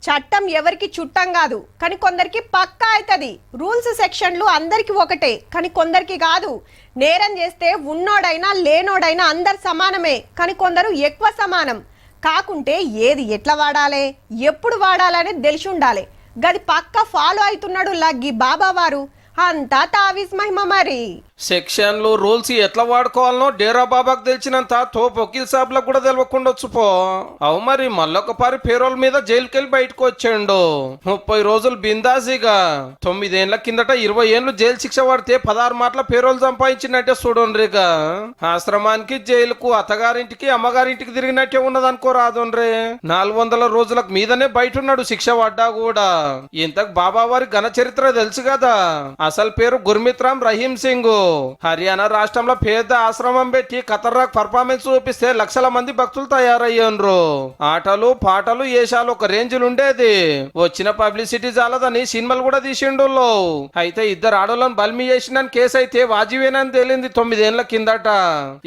చట్టం ఎవరికి చుట్టం కాదు, కానీ కొందరికి పక్కా అవుతుంది. రూల్స్ సెక్షన్లు అందరికి ఒకటే, కానీ కొందరికి కాదు. నేరం చేస్తే ఉన్నోడైనా లేనోడైనా అందరు సమానమే, కానీ కొందరు ఎక్కువ సమానం. కాకుంటే ఏది ఎట్లా వాడాలి, ఎప్పుడు వాడాలనేది తెలిసి ఉండాలి. గది పక్క ఫాలో అవుతున్నాడు లగ్గి బాబా వారు. అంతా తావీస్ మహిమ మరి. సెక్షన్లు రూల్స్ ఎట్లా వాడుకోవాలనో డేరా బాబాకు తెలిసినంత తోపు వకీల్ సాబ్లకు కూడా తెలియకుండొచ్చు పో. అవు మరి మళ్ళొకపారి పేరోల్ మీద జైలుకెళ్ళి బయటకు వచ్చాడు. 30 రోజులు బిందాజీగా. 9 ఏళ్ల కిందట 20 ఏళ్ళు జైలు శిక్ష పడితే 16 మాటల పేరోల్ సంపాదించినట్టే చూడండిగా. ఆశ్రమానికి జైలుకు అత్తగారింటికి అమ్మగారింటికి తిరిగినట్టే ఉన్నదనుకో రాదుండ్రే. 400 రోజులకు మీదనే బయట ఉన్నాడు శిక్ష పడ్డా కూడా. ఇంతకు బాబా వారి ఘన చరిత్ర తెలుసు కదా. అసలు పేరు గుర్మిత్ రామ్ రహీం సింగ్. హర్యానా రాష్ట్రంలో పేద ఆశ్రమం పెట్టి ఖతర్నాక్ పర్ఫార్మెన్స్ చూపిస్తే లక్షల మంది భక్తులు తయారయ్యారు. ఆటలు పాటలు ఏషాలు ఒక రేంజ్లు ఉండేది. వచ్చిన పబ్లిసిటీ చాలదని సినిమాలు కూడా తీసిండు. అయితే ఇద్దరు ఆడోళ్ళను బల్మి చేసిన కేసు అయితే వాజివేనని తేలింది 9 ఏళ్ల కిందట.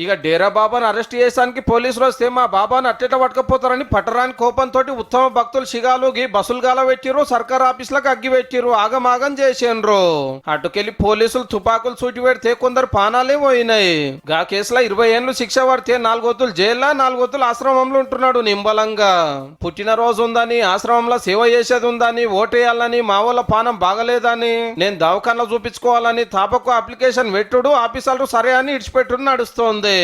ఇక డేరా బాబాను అరెస్ట్ చేయడానికి పోలీసులు వస్తే మా బాబాను అట్టేట పట్టుకపోతారని పట్టరాని కోపంతో ఉత్తమ భక్తులు షిగాలుగి బస్సులు గాల పెట్టిరు, సర్కార్ ఆఫీసులకు అగ్గి పెట్టిరు, ఆగమాగం చేసిండ్రు. అటుకెళ్లి పోలీసులు తుపాకులు సూటి పెడితే కొందరు పానాలే పోయినాయి. గా కేసులో 20 ఏళ్ళు శిక్ష పడితే 4 వద్దులు జైల్లో 4 వద్దులు ఆశ్రమంలో ఉంటున్నాడు నింబలంగా. పుట్టినరోజు ఉందని, ఆశ్రమంలో సేవ చేసేది ఉందని, ఓటేయాలని, మా వాళ్ళ పానం బాగలేదని, నేను దవాఖానలో చూపించుకోవాలని తాపకు అప్లికేషన్ పెట్టుడు, ఆఫీసర్లు సరే అని ఇడిచిపెట్టుడు నడుస్తోంది.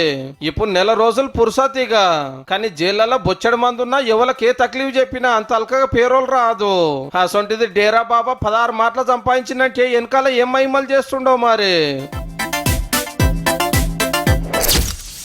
ఇప్పుడు నెల రోజులు పురుసతిగా. కానీ జైళ్లలో బొచ్చడి మంది ఉన్నా ఎవరికి ఏ తక్లీఫ్ చెప్పినా అంత అల్కగా పేరోలు రాదు. అసొంటిది డేరా బాబా 16 మాటలు సంపాదించినట్టే వెనకాల ఏం మహిమలు చేస్తుండో మరి.